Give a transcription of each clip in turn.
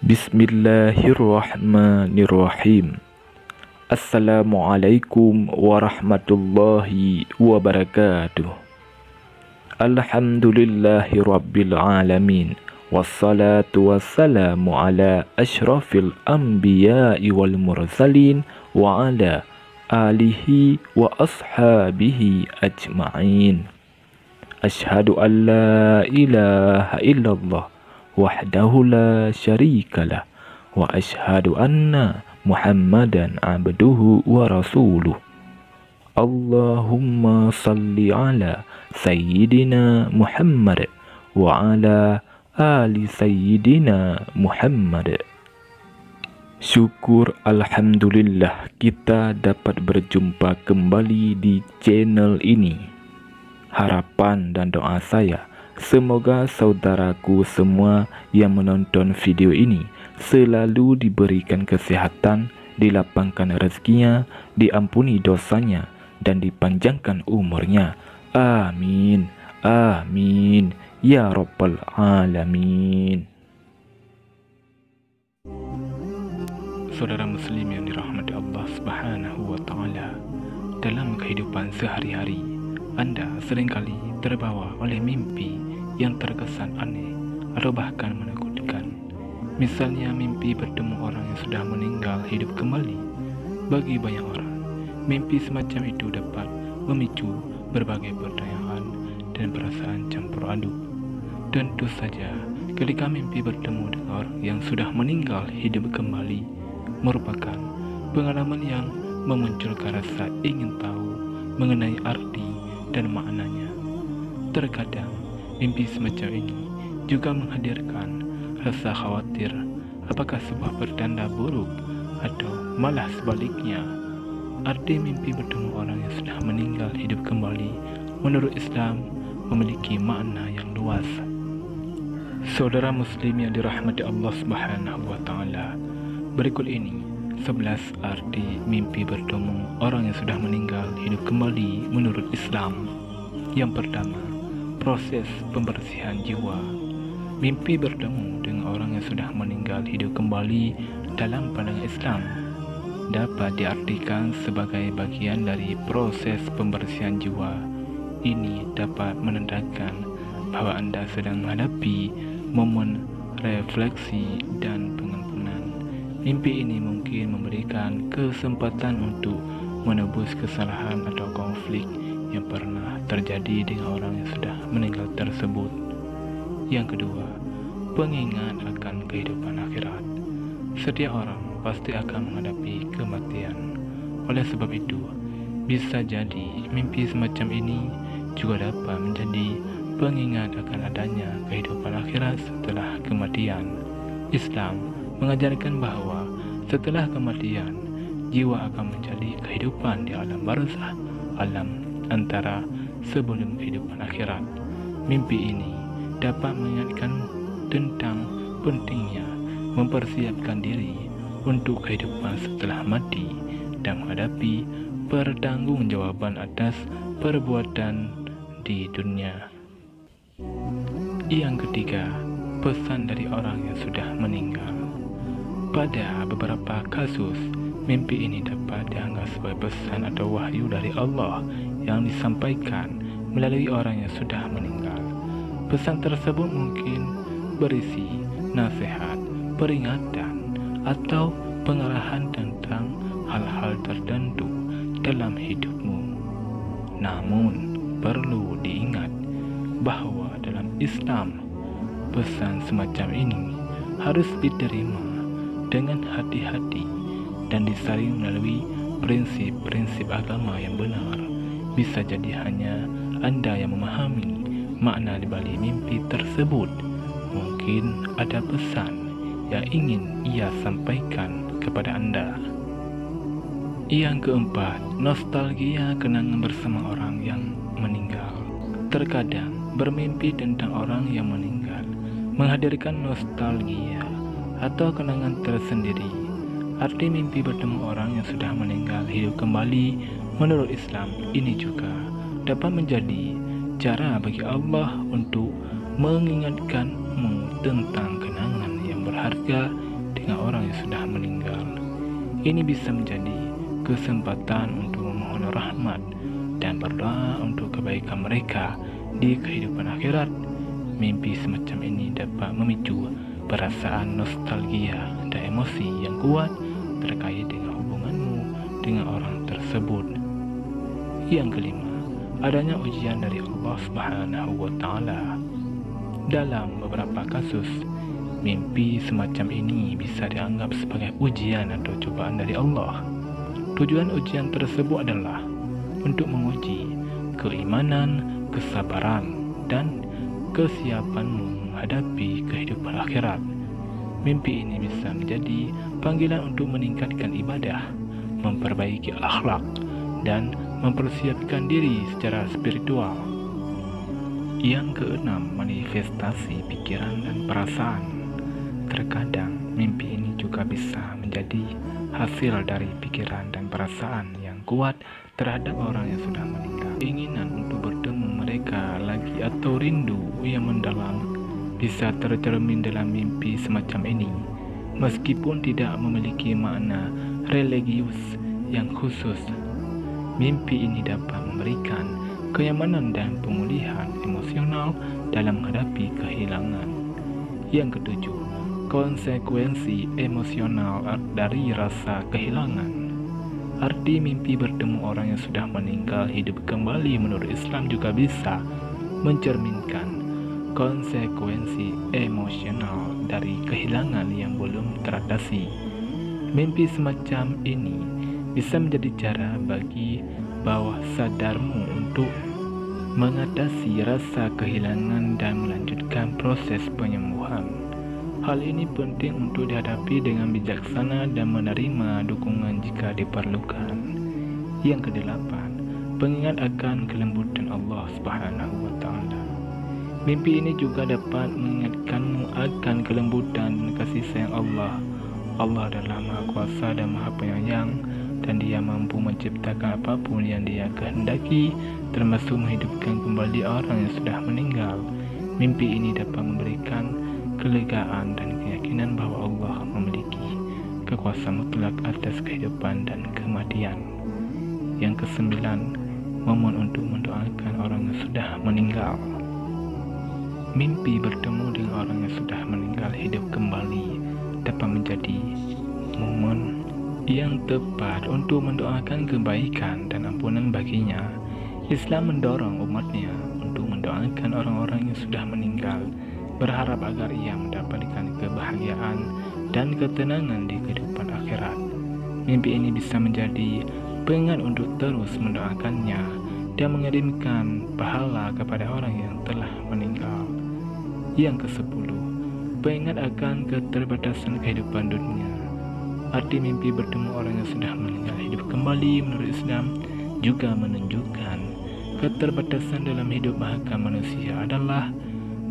Bismillahirrahmanirrahim. Assalamualaikum warahmatullahi wabarakatuh. Alhamdulillahi rabbil alamin. Wassalatu wassalamu ala ashrafil anbiya'i wal mursalin wa ala alihi wa ashabihi ajma'in. Ashhadu an la ilaha illallah wahdahu la syarikalah wa ashhadu anna Muhammadan abduhu wa rasuluh. Allahumma salli ala sayyidina Muhammad wa ala ali sayyidina Muhammad. Syukur alhamdulillah kita dapat berjumpa kembali di channel ini. Harapan dan doa saya, semoga saudaraku semua yang menonton video ini selalu diberikan kesehatan, dilapangkan rezekinya, diampuni dosanya, dan dipanjangkan umurnya. Amin. Amin. Ya Rabbal Alamin. Saudara muslim yang dirahmati Allah Subhanahu wa Ta'ala, dalam kehidupan sehari-hari, Anda seringkali terbawa oleh mimpi yang terkesan aneh atau bahkan menakutkan. Misalnya mimpi bertemu orang yang sudah meninggal hidup kembali. Bagi banyak orang, mimpi semacam itu dapat memicu berbagai pertanyaan dan perasaan campur aduk. Tentu saja, ketika mimpi bertemu dengan orang yang sudah meninggal hidup kembali merupakan pengalaman yang memunculkan rasa ingin tahu mengenai arti dan maknanya. Terkadang mimpi semacam ini juga menghadirkan rasa khawatir apakah sebuah pertanda buruk atau malah sebaliknya. Arti mimpi bertemu orang yang sudah meninggal hidup kembali menurut Islam memiliki makna yang luas. Saudara muslim yang dirahmati Allah Subhanahu wa Ta'ala, berikut ini 11 arti mimpi bertemu orang yang sudah meninggal hidup kembali menurut Islam. Yang pertama, proses pembersihan jiwa. Mimpi bertemu dengan orang yang sudah meninggal hidup kembali dalam pandangan Islam dapat diartikan sebagai bagian dari proses pembersihan jiwa. Ini dapat menandakan bahwa Anda sedang menghadapi momen refleksi dan pengampunan. Mimpi ini mungkin memberikan kesempatan untuk menebus kesalahan atau konflik yang pernah terjadi dengan orang yang sudah meninggal tersebut. Yang kedua, pengingat akan kehidupan akhirat. Setiap orang pasti akan menghadapi kematian. Oleh sebab itu, bisa jadi mimpi semacam ini juga dapat menjadi pengingat akan adanya kehidupan akhirat setelah kematian. Islam mengajarkan bahwa setelah kematian, jiwa akan mencari kehidupan di alam barzakh, alam antara sebelum kehidupan akhirat. Mimpi ini dapat mengingatkanmu tentang pentingnya mempersiapkan diri untuk kehidupan setelah mati dan menghadapi pertanggungjawaban atas perbuatan di dunia. Yang ketiga, pesan dari orang yang sudah meninggal. Pada beberapa kasus, mimpi ini dapat dianggap sebagai pesan atau wahyu dari Allah yang disampaikan melalui orang yang sudah meninggal. Pesan tersebut mungkin berisi nasihat, peringatan, atau pengarahan tentang hal-hal tertentu dalam hidupmu. Namun, perlu diingat bahwa dalam Islam, pesan semacam ini harus diterima dengan hati-hati dan disaring melalui prinsip-prinsip agama yang benar. Bisa jadi hanya Anda yang memahami makna di balik mimpi tersebut. Mungkin ada pesan yang ingin ia sampaikan kepada Anda. Yang keempat, nostalgia kenangan bersama orang yang meninggal. Terkadang bermimpi tentang orang yang meninggal menghadirkan nostalgia atau kenangan tersendiri. Arti mimpi bertemu orang yang sudah meninggal hidup kembali menurut Islam ini juga dapat menjadi cara bagi Allah untuk mengingatkanmu tentang kenangan yang berharga dengan orang yang sudah meninggal. Ini bisa menjadi kesempatan untuk memohon rahmat dan berdoa untuk kebaikan mereka di kehidupan akhirat. Mimpi semacam ini dapat memicu perasaan nostalgia dan emosi yang kuat terkait dengan hubunganmu dengan orang tersebut. Yang kelima, adanya ujian dari Allah Subhanahu wa Ta'ala. Dalam beberapa kasus, mimpi semacam ini bisa dianggap sebagai ujian atau cobaan dari Allah. Tujuan ujian tersebut adalah untuk menguji keimanan, kesabaran, dan kesiapanmu menghadapi kehidupan akhirat. Mimpi ini bisa menjadi panggilan untuk meningkatkan ibadah, memperbaiki akhlak, dan mempersiapkan diri secara spiritual. Yang keenam, manifestasi pikiran dan perasaan. Terkadang mimpi ini juga bisa menjadi hasil dari pikiran dan perasaan yang kuat terhadap orang yang sudah meninggal. Keinginan untuk bertemu mereka lagi atau rindu yang mendalam bisa tercermin dalam mimpi semacam ini, meskipun tidak memiliki makna religius yang khusus. Mimpi ini dapat memberikan kenyamanan dan pemulihan emosional dalam menghadapi kehilangan. Yang ketujuh, konsekuensi emosional dari rasa kehilangan. Arti mimpi bertemu orang yang sudah meninggal hidup kembali menurut Islam juga bisa mencerminkan konsekuensi emosional dari kehilangan yang belum teratasi. Mimpi semacam ini bisa menjadi cara bagi bawah sadarmu untuk mengatasi rasa kehilangan dan melanjutkan proses penyembuhan. Hal ini penting untuk dihadapi dengan bijaksana dan menerima dukungan jika diperlukan. Yang kedelapan, pengingat akan kelembutan Allah Subhanahu wa Ta'ala. Mimpi ini juga dapat mengingatkanmu akan kelembutan dan kasih sayang Allah. Allah adalah Maha Kuasa dan Maha Penyayang, dan Dia mampu menciptakan apapun yang Dia kehendaki, termasuk menghidupkan kembali orang yang sudah meninggal. Mimpi ini dapat memberikan kelegaan dan keyakinan bahwa Allah memiliki kekuasaan mutlak atas kehidupan dan kematian. Yang kesembilan, momen untuk mendoakan orang yang sudah meninggal. Mimpi bertemu dengan orang yang sudah meninggal hidup kembali dapat menjadi momen yang tepat untuk mendoakan kebaikan dan ampunan baginya. Islam mendorong umatnya untuk mendoakan orang-orang yang sudah meninggal, berharap agar ia mendapatkan kebahagiaan dan ketenangan di kehidupan akhirat. Mimpi ini bisa menjadi pengingat untuk terus mendoakannya dan mengirimkan pahala kepada orang yang telah meninggal. Yang kesepuluh, pengingat akan keterbatasan kehidupan dunia. Arti mimpi bertemu orang yang sudah meninggal hidup kembali menurut Islam juga menunjukkan keterbatasan dalam hidup, bahkan manusia adalah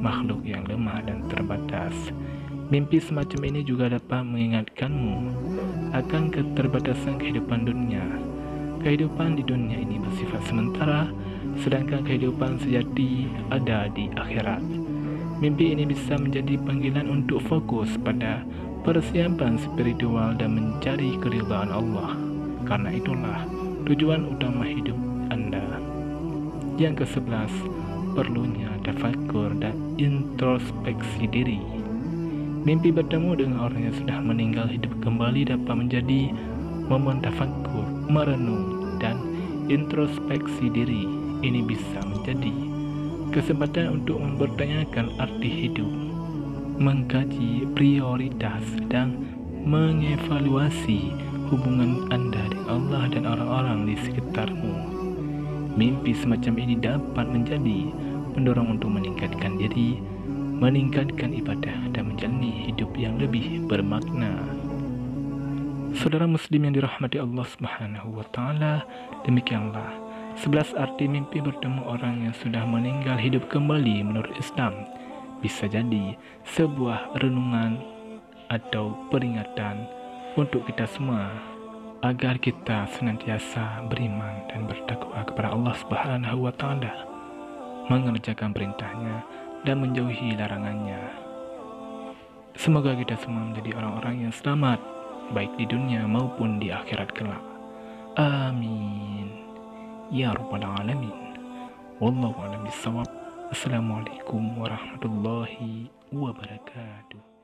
makhluk yang lemah dan terbatas. Mimpi semacam ini juga dapat mengingatkanmu akan keterbatasan kehidupan dunia. Kehidupan di dunia ini bersifat sementara, sedangkan kehidupan sejati ada di akhirat. Mimpi ini bisa menjadi panggilan untuk fokus pada persiapan spiritual dan mencari keridhaan Allah. Karena itulah tujuan utama hidup Anda. Yang ke-11, perlunya tafakur dan introspeksi diri. Mimpi bertemu dengan orang yang sudah meninggal hidup kembali dapat menjadi momen tafakur, merenung, dan introspeksi diri. Ini bisa menjadi kesempatan untuk mempertanyakan arti hidup, mengkaji prioritas, dan mengevaluasi hubungan Anda dengan Allah dan orang-orang di sekitarmu. Mimpi semacam ini dapat menjadi pendorong untuk meningkatkan diri, meningkatkan ibadah, dan menjalani hidup yang lebih bermakna. Saudara muslim yang dirahmati Allah Subhanahu wa Ta'ala, demikianlah 11 arti mimpi bertemu orang yang sudah meninggal hidup kembali menurut Islam. Bisa jadi sebuah renungan atau peringatan untuk kita semua agar kita senantiasa beriman dan bertakwa kepada Allah Subhanahu wa Ta'ala, mengerjakan perintahnya dan menjauhi larangannya. Semoga kita semua menjadi orang-orang yang selamat, baik di dunia maupun di akhirat kelak. Amin. Ya Rabbal Alamin. Wallahu a'lam bishawab. Assalamualaikum warahmatullahi wabarakatuh.